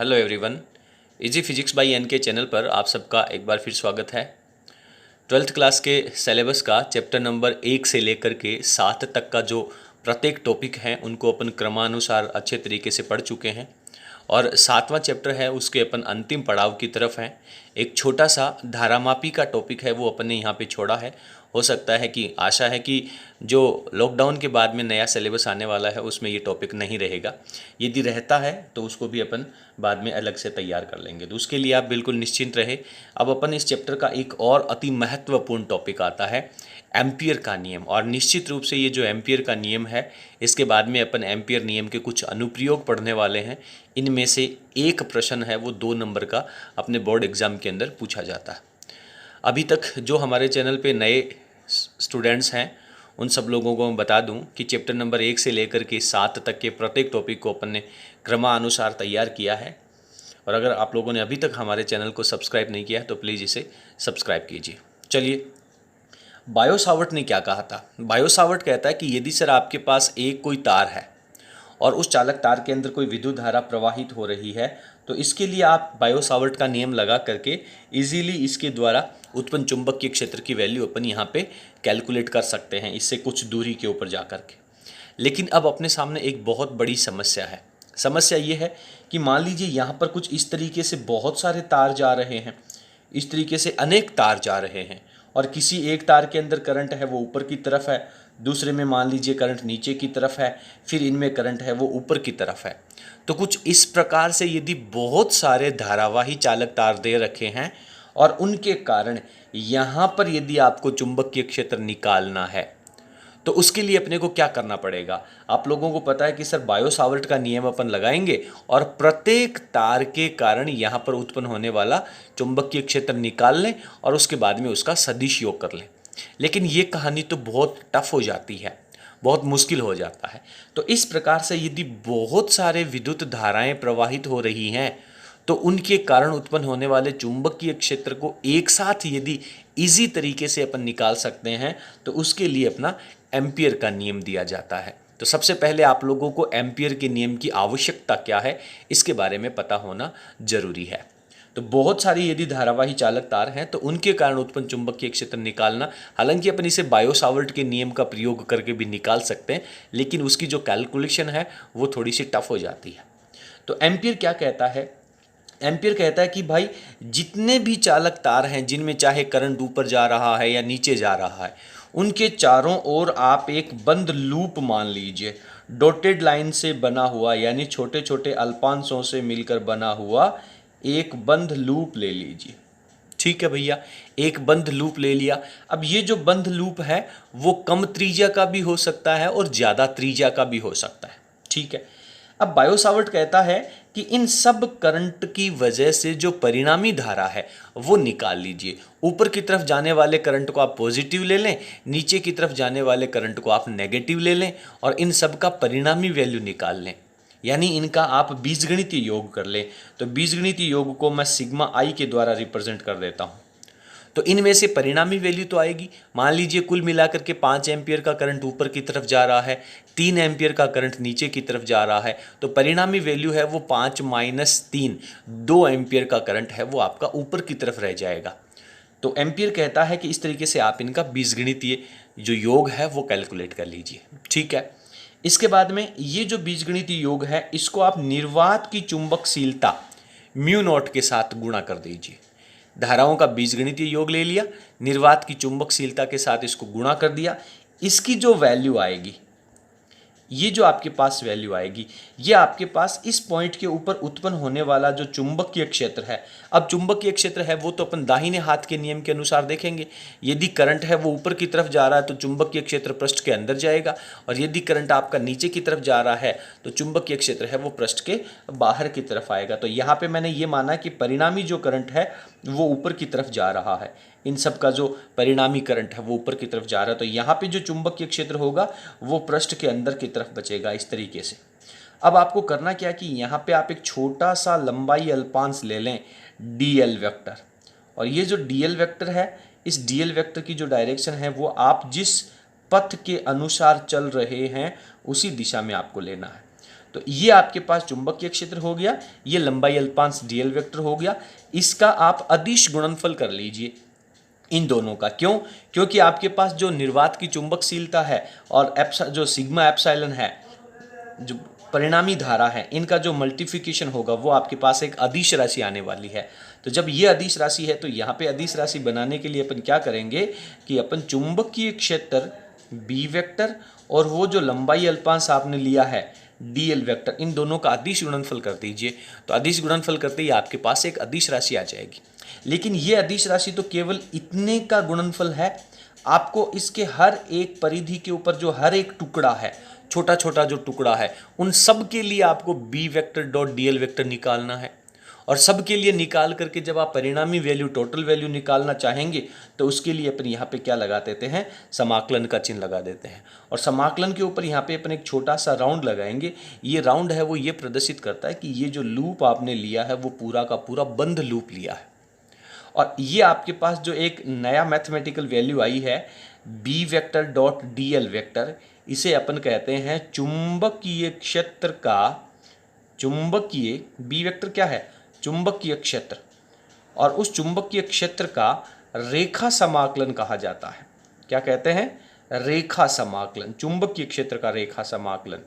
Hello everyone, easy physics by N K channel पर आप सबका एक बार फिर स्वागत है। 12th क्लास के सिलेबस का चैप्टर नंबर 1 से लेकर के 7 तक का जो प्रत्येक टॉपिक है उनको अपन क्रमानुसार अच्छे तरीके से पढ़ चुके हैं और 7वां चैप्टर है उसके अपन अंतिम पड़ाव की तरफ हैं। एक छोटा सा धारामापी का टॉपिक है वो अपन ने यहाँ पे छोड़ा है। हो सकता है कि आशा है कि जो लॉकडाउन के बाद में नया सिलेबस आने वाला है उसमें ये टॉपिक नहीं रहेगा। यदि रहता है तो उसको भी अपन बाद में अलग से तैयार कर लेंगे, तो उसके लिए आप बिल्कुल निश्चिंत रहे। अब अपन इस चैप्टर का एक और अति महत्वपूर्ण टॉपिक आता है एम्पियर का नियम, और निश्चित रूप से ये जो एम्पियर का नियम है इसके बाद में अपन एम्पियर नियम के कुछ अनुप्रयोग पढ़ने वाले हैं। इनमें से एक प्रश्न है वो 2 नंबर का अपने बोर्ड एग्ज़ाम के अंदर पूछा जाता है। अभी तक जो हमारे चैनल पे नए स्टूडेंट्स हैं उन सब लोगों को मैं बता दूं कि चैप्टर नंबर 1 से लेकर के 7 तक के प्रत्येक टॉपिक को अपन ने क्रमानुसार तैयार किया है। और अगर आप लोगों ने अभी तक हमारे चैनल को सब्सक्राइब नहीं किया है तो प्लीज़ इसे सब्सक्राइब कीजिए। चलिए, बायो सावर्ट ने क्या कहा था। बायो सावर्ट कहता है कि यदि सर आपके पास एक कोई तार है और उस चालक तार के अंदर कोई विद्युत धारा प्रवाहित हो रही है तो इसके लिए आप बायो सावर्ट का नियम लगा करके इजीली इसके द्वारा उत्पन्न चुंबकीय क्षेत्र की वैल्यू अपन यहाँ पे कैलकुलेट कर सकते हैं, इससे कुछ दूरी के ऊपर जा कर के। लेकिन अब अपने सामने एक बहुत बड़ी समस्या है। समस्या ये है कि मान लीजिए यहाँ पर कुछ इस तरीके से बहुत सारे तार जा रहे हैं, इस तरीके से अनेक तार जा रहे हैं और किसी एक तार के अंदर करंट है वो ऊपर की तरफ है, दूसरे में मान लीजिए करंट नीचे की तरफ है, फिर इनमें करंट है वो ऊपर की तरफ है। तो कुछ इस प्रकार से यदि बहुत सारे धारावाही चालक तार दे रखे हैं और उनके कारण यहाँ पर यदि आपको चुंबकीय क्षेत्र निकालना है तो उसके लिए अपने को क्या करना पड़ेगा। आप लोगों को पता है कि सर बायो सावर्ट का नियम अपन लगाएंगे और प्रत्येक तार के कारण यहाँ पर उत्पन्न होने वाला चुंबकीय क्षेत्र निकाल लें और उसके बाद में उसका सदिश योग कर लें। लेकिन ये कहानी तो बहुत टफ हो जाती है, बहुत मुश्किल हो जाता है। तो इस प्रकार से यदि बहुत सारे विद्युत धाराएं प्रवाहित हो रही हैं तो उनके कारण उत्पन्न होने वाले चुंबकीय क्षेत्र को एक साथ यदि इजी तरीके से अपन निकाल सकते हैं तो उसके लिए अपना एम्पियर का नियम दिया जाता है। तो सबसे पहले आप लोगों को एम्पियर के नियम की आवश्यकता क्या है इसके बारे में पता होना जरूरी है। तो बहुत सारी यदि धारावाही चालक तार हैं तो उनके कारण उत्पन्न चुंबकीय क्षेत्र निकालना, हालांकि अपन इसे बायो सावर्ट के नियम का प्रयोग करके भी निकाल सकते हैं, लेकिन उसकी जो कैलकुलेशन है वो थोड़ी सी टफ हो जाती है। तो एम्पियर क्या कहता है। एम्पियर कहता है कि भाई जितने भी चालक तार हैं जिनमें चाहे करंट ऊपर जा रहा है या नीचे जा रहा है उनके चारों ओर आप एक बंद लूप मान लीजिए, डॉटेड लाइन से बना हुआ यानी छोटे छोटे अल्पांशों से मिलकर बना हुआ एक बंद लूप ले लीजिए। ठीक है भैया, एक बंद लूप ले लिया। अब ये जो बंद लूप है वो कम त्रिज्या का भी हो सकता है और ज़्यादा त्रिज्या का भी हो सकता है। ठीक है, अब बायो सावर्ट कहता है कि इन सब करंट की वजह से जो परिणामी धारा है वो निकाल लीजिए। ऊपर की तरफ जाने वाले करंट को आप पॉजिटिव ले लें, नीचे की तरफ जाने वाले करंट को आप नेगेटिव ले लें और इन सब का परिणामी वैल्यू निकाल लें, यानी इनका आप बीजगणितीय योग कर लें। तो बीजगणितीय योग को मैं सिग्मा आई के द्वारा रिप्रेजेंट कर देता हूँ। तो इनमें से परिणामी वैल्यू तो आएगी, मान लीजिए कुल मिलाकर के 5 एम्पियर का करंट ऊपर की तरफ जा रहा है, 3 एम्पियर का करंट नीचे की तरफ जा रहा है, तो परिणामी वैल्यू है वो 5 - 3, 2 एम्पियर का करंट है वो आपका ऊपर की तरफ रह जाएगा। तो एम्पियर कहता है कि इस तरीके से आप इनका बीजगणितीय जो योग है वो कैलकुलेट कर लीजिए। ठीक है, इसके बाद में ये जो बीजगणितीय योग है इसको आप निर्वात की चुंबकशीलता μ0 के साथ गुणा कर दीजिए। धाराओं का बीजगणितीय योग ले लिया, निर्वात की चुंबकशीलता के साथ इसको गुणा कर दिया। इसकी जो वैल्यू आएगी, ये जो आपके पास वैल्यू आएगी, ये आपके पास इस पॉइंट के ऊपर उत्पन्न होने वाला जो चुंबकीय क्षेत्र है। अब चुंबकीय क्षेत्र है वो तो अपन दाहिने हाथ के नियम के अनुसार देखेंगे। यदि करंट है वो ऊपर की तरफ जा रहा है तो चुंबकीय क्षेत्र पृष्ठ के अंदर जाएगा, और यदि करंट आपका नीचे की तरफ जा रहा है तो चुंबकीय क्षेत्र है वो पृष्ठ के बाहर की तरफ आएगा। तो यहाँ पे मैंने ये माना कि परिणामी जो करंट है वो ऊपर की तरफ जा रहा है, इन सब का जो परिणामी करंट है वो ऊपर की तरफ जा रहा है। तो यहाँ पे जो चुंबकीय क्षेत्र होगा वो पृष्ठ के अंदर की तरफ बचेगा इस तरीके से। अब आपको करना क्या कि यहाँ पे आप एक छोटा सा लंबाई अल्पांश ले लें dl वेक्टर, और ये जो dl वेक्टर है इस dl वेक्टर की जो डायरेक्शन है वो आप जिस पथ के अनुसार चल रहे हैं उसी दिशा में आपको लेना है। तो ये आपके पास चुंबकीय क्षेत्र हो गया, ये लंबाई अल्पांश डीएल वेक्टर हो गया। इसका आप अदिश गुणनफल कर लीजिए इन दोनों का। क्यों? क्योंकि आपके पास जो निर्वात की चुंबकशीलता है और जो सिग्मा एप्सिलॉन है, जो परिणामी धारा है, इनका जो मल्टीप्लिकेशन होगा वो आपके पास एक अदिश राशि आने वाली है। तो जब ये अदिश राशि है तो यहाँ पे अदिश राशि बनाने के लिए अपन क्या करेंगे कि अपन चुंबकीय क्षेत्र बी वेक्टर और वो जो लंबाई अल्पांश आपने लिया है डीएल वेक्टर, इन दोनों का अदिश गुणनफल कर दीजिए। तो अदिश गुणनफल करते ही आपके पास एक अदिश राशि आ जाएगी। लेकिन ये अदिश राशि तो केवल इतने का गुणनफल है, आपको इसके हर एक परिधि के ऊपर जो हर एक टुकड़ा है, छोटा छोटा जो टुकड़ा है, उन सब के लिए आपको b vector dot dl vector निकालना है। और सब के लिए निकाल करके जब आप परिणामी वैल्यू टोटल वैल्यू निकालना चाहेंगे तो उसके लिए अपन यहाँ पे क्या लगा देते हैं, समाकलन का चिन्ह लगा देते हैं। और समाकलन के ऊपर यहाँ पे अपन एक छोटा सा राउंड लगाएंगे। ये राउंड है वो ये प्रदर्शित करता है कि ये जो लूप आपने लिया है वो पूरा का पूरा बंद लूप लिया है। और ये आपके पास जो एक नया मैथमेटिकल वैल्यू आई है b vector dot dl vector, इसे अपन कहते हैं चुंबकीय क्षेत्र का, चुंबकीय बी वेक्टर क्या है, चुंबकीय क्षेत्र, और उस चुंबकीय क्षेत्र का रेखा समाकलन कहा जाता है। क्या कहते हैं? रेखा समाकलन, चुंबकीय क्षेत्र का रेखा समाकलन।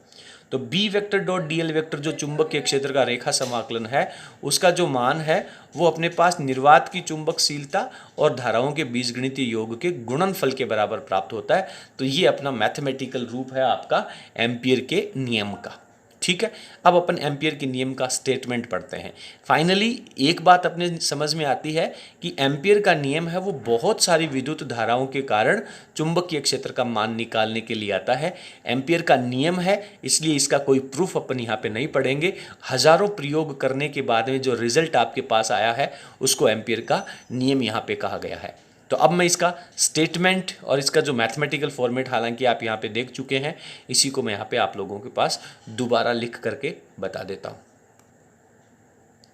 तो b vector dot dl vector जो चुंबकीय क्षेत्र का रेखा समाकलन है, उसका जो मान है वो अपने पास निर्वात की चुंबकशीलता और धाराओं के बीजगणितीय योग के गुणनफल के बराबर प्राप्त होता है। तो ये अपना मैथमेटिकल रूप है आपका एम्पियर के नियम का। ठीक है, अब अपन एम्पियर के नियम का स्टेटमेंट पढ़ते हैं। फाइनली एक बात अपने समझ में आती है कि एम्पियर का नियम है वो बहुत सारी विद्युत धाराओं के कारण चुंबकीय क्षेत्र का मान निकालने के लिए आता है। एम्पियर का नियम है, इसलिए इसका कोई प्रूफ अपन यहाँ पे नहीं पढ़ेंगे। हजारों प्रयोग करने के बाद में जो रिजल्ट आपके पास आया है उसको एम्पियर का नियम यहाँ पे कहा गया है। तो अब मैं इसका स्टेटमेंट और इसका जो मैथमेटिकल फॉर्मेट हालांकि आप यहाँ पे देख चुके हैं, इसी को मैं यहाँ पे आप लोगों के पास दोबारा लिख करके बता देता हूँ।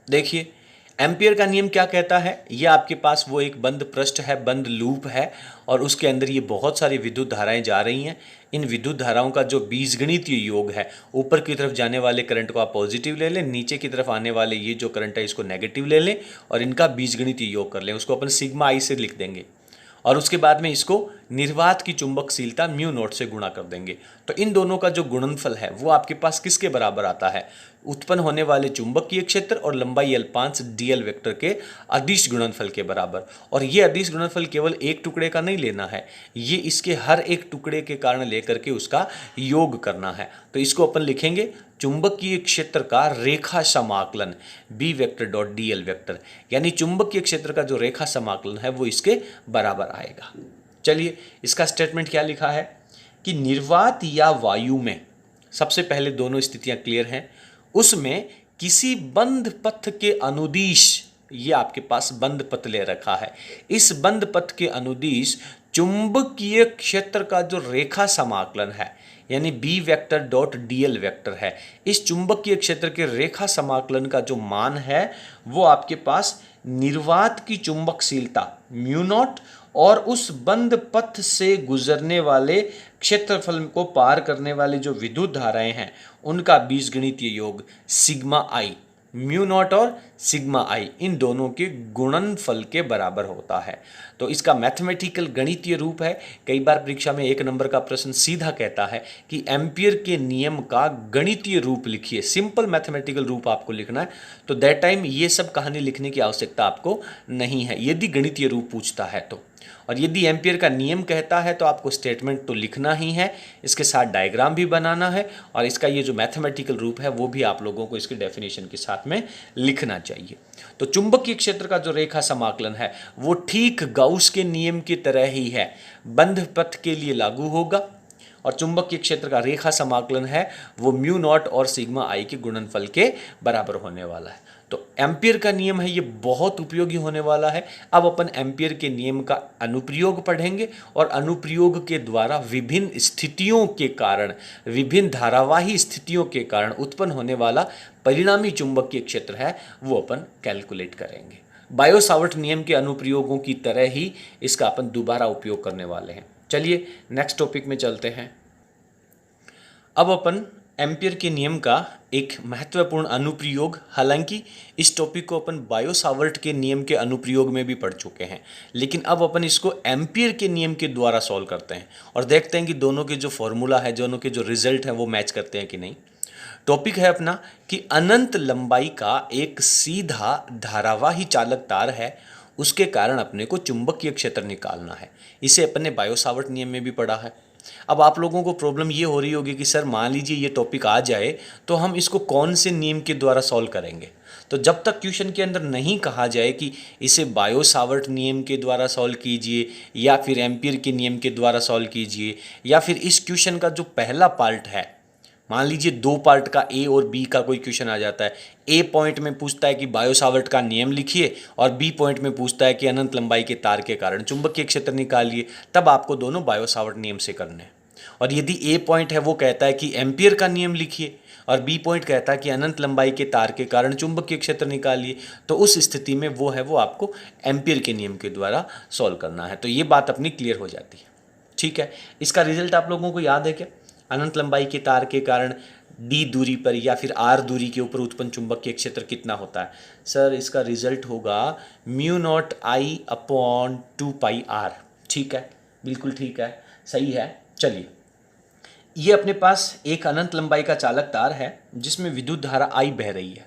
देखिए एम्पियर का नियम क्या कहता है, ये आपके पास वो एक बंद पृष्ठ है, बंद लूप है, और उसके अंदर ये बहुत सारी विद्युत धाराएं जा रही हैं। इन विद्युत धाराओं का जो बीजगणितीय योग है, ऊपर की तरफ जाने वाले करंट को आप पॉजिटिव ले लें, नीचे की तरफ आने वाले ये जो करंट है इसको नेगेटिव ले लें और इनका बीजगणितीय योग कर लें। उसको अपन सिग्मा आई से लिख देंगे और उसके बाद में इसको निर्वात की चुंबकशीलता म्यू नॉट से गुणा कर देंगे। तो इन दोनों का जो गुणनफल है वो आपके पास किसके बराबर आता है, उत्पन्न होने वाले चुंबकीय क्षेत्र और लंबाई अल्पांश डीएल वेक्टर के अदिश गुणनफल के बराबर। और ये अदिश गुणनफल केवल एक टुकड़े का नहीं लेना है, ये इसके हर एक टुकड़े के कारण लेकर के उसका योग करना है। तो इसको अपन लिखेंगे चुंबकीय क्षेत्र का रेखा समाकलन b vector dot dl vector, यानी चुंबकीय क्षेत्र का जो रेखा समाकलन है वो इसके बराबर आएगा। चलिए इसका स्टेटमेंट क्या लिखा है कि निर्वात या वायु में, सबसे पहले दोनों स्थितियां क्लियर हैं, उसमें किसी बंद पथ के अनुदिश, ये आपके पास बंद पथ ले रखा है, इस बंद पथ के अनुदिश चुंबकीय क्षेत्र का जो रेखा समाकलन है यानी b vector dot dl vector है, इस चुंबकीय क्षेत्र के रेखा समाकलन का जो मान है वो आपके पास निर्वात की चुंबकशीलता म्यू नॉट और उस बंद पथ से गुजरने वाले क्षेत्रफल को पार करने वाले जो विद्युत धाराएं हैं उनका बीजगणितीय योग सिग्मा आई, म्यू नॉट और सिग्मा आई, इन दोनों के गुणनफल के बराबर होता है। तो इसका मैथमेटिकल गणितीय रूप है। कई बार परीक्षा में 1 नंबर का प्रश्न सीधा कहता है कि एम्पियर के नियम का गणितीय रूप लिखिए, सिंपल मैथमेटिकल रूप आपको लिखना है। तो दैट टाइम ये सब कहानी लिखने की आवश्यकता आपको नहीं है यदि गणितीय रूप पूछता है तो। और यदि एम्पियर का नियम कहता है तो आपको स्टेटमेंट तो लिखना ही है, इसके साथ डायग्राम भी बनाना है और इसका ये जो मैथमेटिकल रूप है वो भी आप लोगों को इसके डेफिनेशन के साथ में लिखना चाहिए। तो चुंबकीय क्षेत्र का जो रेखा समाकलन है वो ठीक गाउस के नियम की तरह ही है, बंद पथ के लिए लागू होगा और चुंबकीय क्षेत्र का रेखा समाकलन है वो म्यू नॉट और सिग्मा आई के गुणनफल के बराबर होने वाला है। तो एम्पियर का नियम है ये बहुत उपयोगी होने वाला है। अब अपन एम्पियर के नियम का अनुप्रयोग पढ़ेंगे और अनुप्रयोग के द्वारा विभिन्न स्थितियों के कारण, विभिन्न धारावाही स्थितियों के कारण उत्पन्न होने वाला परिणामी चुंबकीय क्षेत्र है वो अपन कैलकुलेट करेंगे। बायो सावर्ट नियम के अनुप्रयोगों की तरह ही इसका अपन दोबारा उपयोग करने वाले हैं। चलिए नेक्स्ट टॉपिक में चलते हैं। अब अपन एम्पियर के नियम का एक महत्वपूर्ण अनुप्रयोग, हालांकि इस टॉपिक को अपन बायो सावर्ट के नियम के अनुप्रयोग में भी पढ़ चुके हैं, लेकिन अब अपन इसको एम्पियर के नियम के द्वारा सॉल्व करते हैं और देखते हैं कि दोनों के जो फॉर्मूला है, दोनों के जो रिजल्ट हैं वो मैच करते हैं कि नहीं। टॉपिक है अपना कि अनंत लंबाई का एक सीधा धारावाही चालक तार है, उसके कारण अपने को चुंबकीय क्षेत्र निकालना है। इसे अपन ने बायो सावर्ट नियम में भी पढ़ा है। अब आप लोगों को प्रॉब्लम ये हो रही होगी कि सर मान लीजिए ये टॉपिक आ जाए तो हम इसको कौन से नियम के द्वारा सॉल्व करेंगे। तो जब तक क्वेश्चन के अंदर नहीं कहा जाए कि इसे बायो सावर्ट नियम के द्वारा सॉल्व कीजिए या फिर एम्पियर के नियम के द्वारा सॉल्व कीजिए, या फिर इस क्वेश्चन का जो पहला पार्ट है, मान लीजिए दो पार्ट का ए और बी का कोई क्वेश्चन आ जाता है, ए पॉइंट में पूछता है कि बायो सावर्ट का नियम लिखिए और बी पॉइंट में पूछता है कि अनंत लंबाई के तार के कारण चुंबकीय क्षेत्र निकालिए, तब आपको दोनों बायो सावर्ट नियम से करने हैं। और यदि ए पॉइंट है वो कहता है कि एम्पियर का नियम लिखिए और बी पॉइंट कहता है कि अनंत लंबाई के तार के कारण चुंबकीय क्षेत्र निकालिए, तो उस स्थिति में वो आपको एम्पियर के नियम के द्वारा सॉल्व करना है। तो ये बात अपनी क्लियर हो जाती है। ठीक है, इसका रिजल्ट आप लोगों को याद है क्या? अनंत लंबाई के तार के कारण डी दूरी पर या फिर आर दूरी के ऊपर उत्पन्न चुंबकीय क्षेत्र कितना होता है? सर इसका रिजल्ट होगा μ0I/2πr। ठीक है, बिल्कुल ठीक है, सही है। चलिए, ये अपने पास एक अनंत लंबाई का चालक तार है जिसमें विद्युत धारा I बह रही है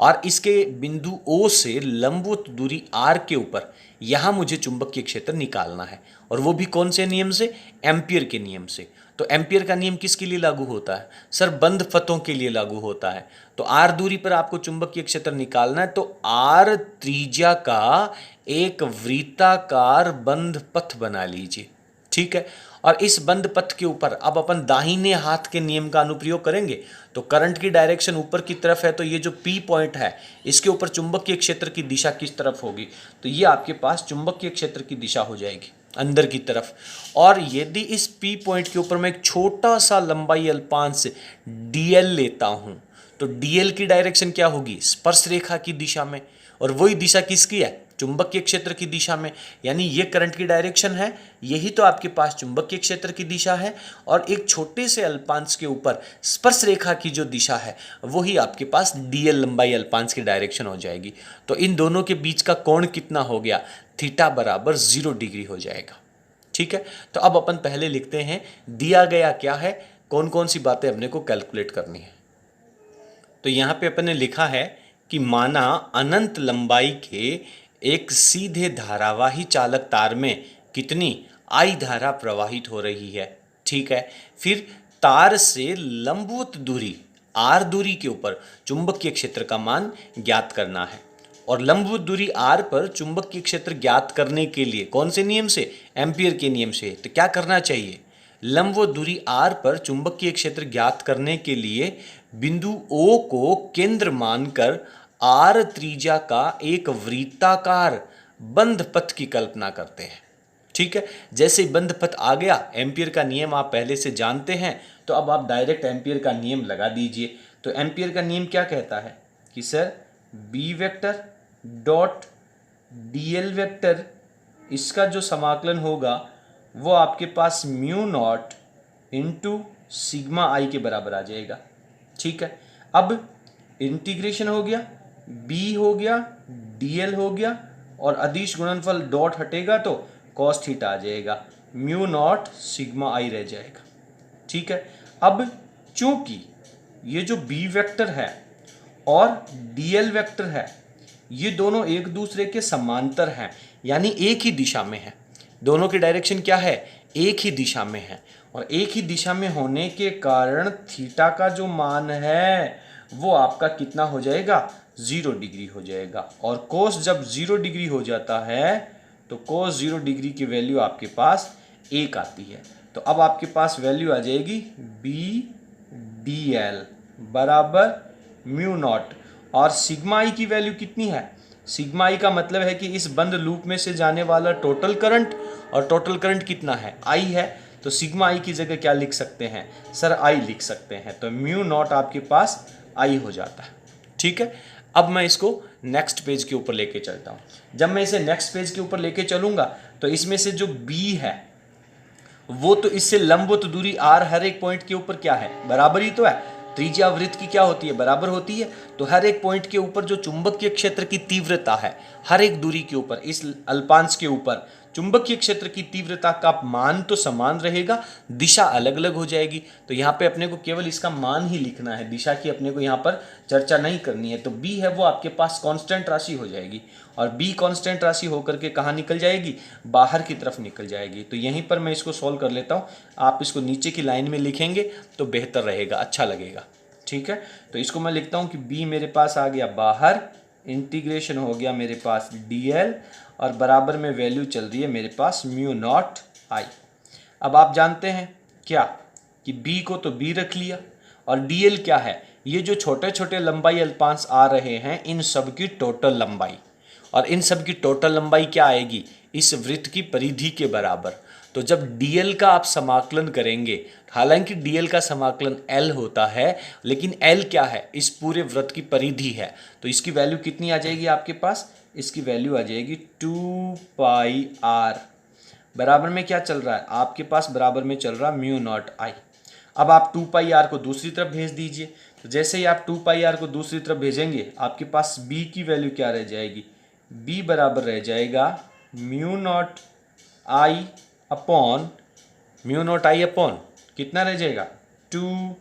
और इसके बिंदु O से लंबवत दूरी R के ऊपर यहाँ मुझे चुंबकीय क्षेत्र निकालना है, और वो भी कौन से नियम से? एम्पियर के नियम से। तो एम्पियर का नियम किसके लिए लागू होता है? सर बंद पथों के लिए लागू होता है। तो R दूरी पर आपको चुंबकीय क्षेत्र निकालना है, तो R त्रिज्या का एक वृत्ताकार बंद पथ बना लीजिए। ठीक है, और इस बंद पथ के ऊपर अब अपन दाहिने हाथ के नियम का अनुप्रयोग करेंगे। तो करंट की डायरेक्शन ऊपर की तरफ है, तो ये जो P पॉइंट है इसके ऊपर चुंबकीय क्षेत्र की दिशा किस तरफ होगी? तो ये आपके पास चुंबकीय क्षेत्र की दिशा हो जाएगी अंदर की तरफ। और यदि इस P पॉइंट के ऊपर मैं एक छोटा सा लंबाई अल्पांश dl लेता हूँ, तो dl की डायरेक्शन क्या होगी? स्पर्श रेखा की दिशा में, और वही दिशा किसकी है? चुंबकीय क्षेत्र की दिशा में। यानी ये करंट की डायरेक्शन है, यही तो आपके पास चुंबकीय क्षेत्र की दिशा है, और एक छोटे से अल्पांश के ऊपर स्पर्श रेखा की जो दिशा है वही आपके पास dl लंबाई अल्पांश की डायरेक्शन हो जाएगी। तो इन दोनों के बीच का कोण कितना हो गया? थीटा बराबर 0 डिग्री हो जाएगा। ठीक है, तो अब अपन पहले लिखते हैं दिया गया क्या है, कौन कौन सी बातें अपने को कैलकुलेट करनी है। तो यहाँ पे अपन ने लिखा है कि माना अनंत लंबाई के एक सीधे धारावाही चालक तार में कितनी I धारा प्रवाहित हो रही है। ठीक है, फिर तार से लंबवत दूरी R दूरी के ऊपर चुंबकीय क्षेत्र का मान ज्ञात करना है, और लंबवत दूरी R पर चुंबकीय क्षेत्र ज्ञात करने के लिए कौन से नियम से? एम्पियर के नियम से। तो क्या करना चाहिए? लंबवत दूरी R पर चुंबकीय क्षेत्र ज्ञात करने के लिए बिंदु O को केंद्र मानकर R त्रिज्या का एक वृत्ताकार बंद पथ की कल्पना करते हैं। ठीक है, जैसे बंद पथ आ गया, एम्पियर का नियम आप पहले से जानते हैं, तो अब आप डायरेक्ट एम्पियर का नियम लगा दीजिए। तो एम्पियर का नियम क्या कहता है कि sir b vector dot dl vector, इसका जो समाकलन होगा वो आपके पास μ0 इंटू सिग्मा I के बराबर आ जाएगा। ठीक है, अब इंटीग्रेशन हो गया, b हो गया, dl हो गया, और अदिश गुणनफल डॉट हटेगा तो cos थीटा आ जाएगा, μ0 सिग्मा I रह जाएगा। ठीक है, अब चूंकि ये जो b वेक्टर है और dl वेक्टर है ये दोनों एक दूसरे के समांतर हैं, यानी एक ही दिशा में है। दोनों की डायरेक्शन क्या है? एक ही दिशा में है, और एक ही दिशा में होने के कारण थीटा का जो मान है वो आपका कितना हो जाएगा? 0 डिग्री हो जाएगा। और कोस जब 0 डिग्री हो जाता है तो कोस 0 डिग्री की वैल्यू आपके पास 1 आती है। तो अब आपके पास वैल्यू आ जाएगी बी dl बराबर μ0, और सिग्मा I की वैल्यू कितनी है? सिग्मा I का मतलब है कि इस बंद लूप में से जाने वाला टोटल करंट, और टोटल करंट कितना है? I है। तो सिग्मा I की जगह क्या लिख सकते हैं? सर I लिख सकते हैं। तो μ0 आपके पास I हो जाता है। ठीक है, अब मैं इसको नेक्स्ट पेज के ऊपर लेके चलता हूँ। जब मैं इसे नेक्स्ट पेज के ऊपर लेके चलूंगा तो इसमें से जो B है वो तो इससे लंबवत दूरी R हर एक पॉइंट के ऊपर क्या है? बराबर ही तो है। त्रिज्या वृत्त की क्या होती है, बराबर होती है। तो हर एक पॉइंट के ऊपर जो चुंबकीय क्षेत्र की तीव्रता है, हर एक दूरी के ऊपर, इस अल्पांश के ऊपर चुंबकीय क्षेत्र की तीव्रता का मान तो समान रहेगा, दिशा अलग अलग हो जाएगी। तो यहाँ पे अपने को केवल इसका मान ही लिखना है, दिशा की अपने को यहाँ पर चर्चा नहीं करनी है। तो b है वो आपके पास कांस्टेंट राशि हो जाएगी, और b कांस्टेंट राशि होकर के कहाँ निकल जाएगी, बाहर की तरफ निकल जाएगी। तो यहीं पर मैं इसको सॉल्व कर लेता हूँ, आप इसको नीचे की लाइन में लिखेंगे तो बेहतर रहेगा, अच्छा लगेगा। ठीक है, तो इसको मैं लिखता हूँ कि b मेरे पास आ गया बाहर, इंटीग्रेशन हो गया मेरे पास dl, और बराबर में वैल्यू चल रही है मेरे पास म्यू नॉट आई। अब आप जानते हैं क्या कि b को तो b रख लिया, और dl क्या है, ये जो छोटे छोटे लंबाई अल्पांश आ रहे हैं इन सब की टोटल लंबाई, और इन सब की टोटल लंबाई क्या आएगी, इस वृत्त की परिधि के बराबर। तो जब dl का आप समाकलन करेंगे, हालांकि dl का समाकलन l होता है, लेकिन l क्या है, इस पूरे वृत्त की परिधि है। तो इसकी वैल्यू कितनी आ जाएगी आपके पास, इसकी वैल्यू आ जाएगी 2 पाई r, बराबर में क्या चल रहा है आपके पास, बराबर में चल रहा म्यू नॉट आई। अब आप 2 पाई r को दूसरी तरफ भेज दीजिए। तो जैसे ही आप 2 पाई r को दूसरी तरफ भेजेंगे, आपके पास b की वैल्यू क्या रह जाएगी, b बराबर रह जाएगा mu not I upon, mu not I upon कितना रह जाएगा, 2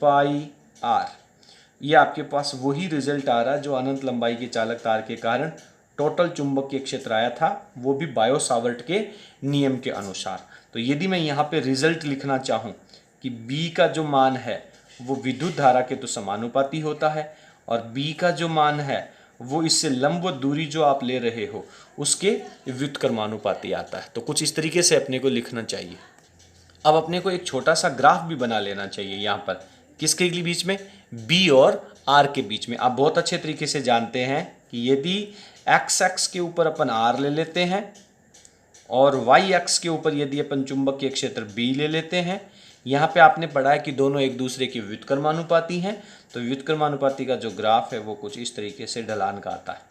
पाई r। ये आपके पास वही रिजल्ट आ रहा है जो अनंत लंबाई के चालक तार के कारण टोटल चुंबकीय क्षेत्र आया था, वो भी बायो सावर्ट के नियम के अनुसार। तो यदि मैं यहाँ पे रिजल्ट लिखना चाहूँ कि b का जो मान है वो विद्युत धारा के तो समानुपाती होता है, और b का जो मान है वो इससे लंबवत दूरी जो आप ले रहे हो उसके व्युत्क्रमानुपाती आता है। तो कुछ इस तरीके से अपने को लिखना चाहिए। अब अपने को एक छोटा सा ग्राफ भी बना लेना चाहिए यहाँ पर, किसके बीच में, b और r के बीच में। आप बहुत अच्छे तरीके से जानते हैं कि यदि x एक्स के ऊपर अपन r ले लेते हैं और y एक्स के ऊपर यदि अपन चुंबकीय क्षेत्र b ले लेते हैं, यहाँ पे आपने पढ़ा है कि दोनों एक दूसरे के व्युत्क्रमानुपाती हैं। तो व्युत्क्रमानुपाती का जो ग्राफ है वो कुछ इस तरीके से ढलान का आता है।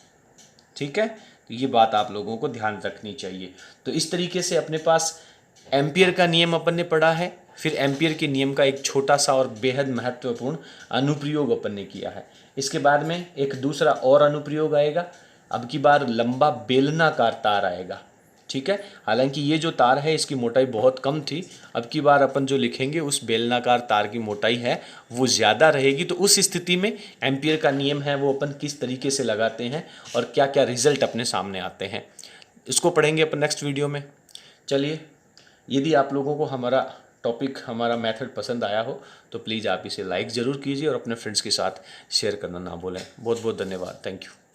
ठीक है, तो ये बात आप लोगों को ध्यान रखनी चाहिए। तो इस तरीके से अपने पास एम्पियर का नियम अपन ने पढ़ा है, फिर एम्पियर के नियम का एक छोटा सा और बेहद महत्वपूर्ण अनुप्रयोग अपन ने किया है। इसके बाद में एक दूसरा और अनुप्रयोग आएगा, अब की बार लंबा बेलनाकार तार आएगा। ठीक है, हालांकि ये जो तार है इसकी मोटाई बहुत कम थी, अब की बार अपन जो लिखेंगे उस बेलनाकार तार की मोटाई है वो ज़्यादा रहेगी। तो उस स्थिति में एम्पियर का नियम है वो अपन किस तरीके से लगाते हैं और क्या क्या रिजल्ट अपने सामने आते हैं, इसको पढ़ेंगे अपन नेक्स्ट वीडियो में। चलिए, यदि आप लोगों को हमारा टॉपिक, हमारा मेथड पसंद आया हो तो प्लीज़ आप इसे लाइक ज़रूर कीजिए और अपने फ्रेंड्स के साथ शेयर करना ना भूलें। बहुत बहुत धन्यवाद, थैंक यू।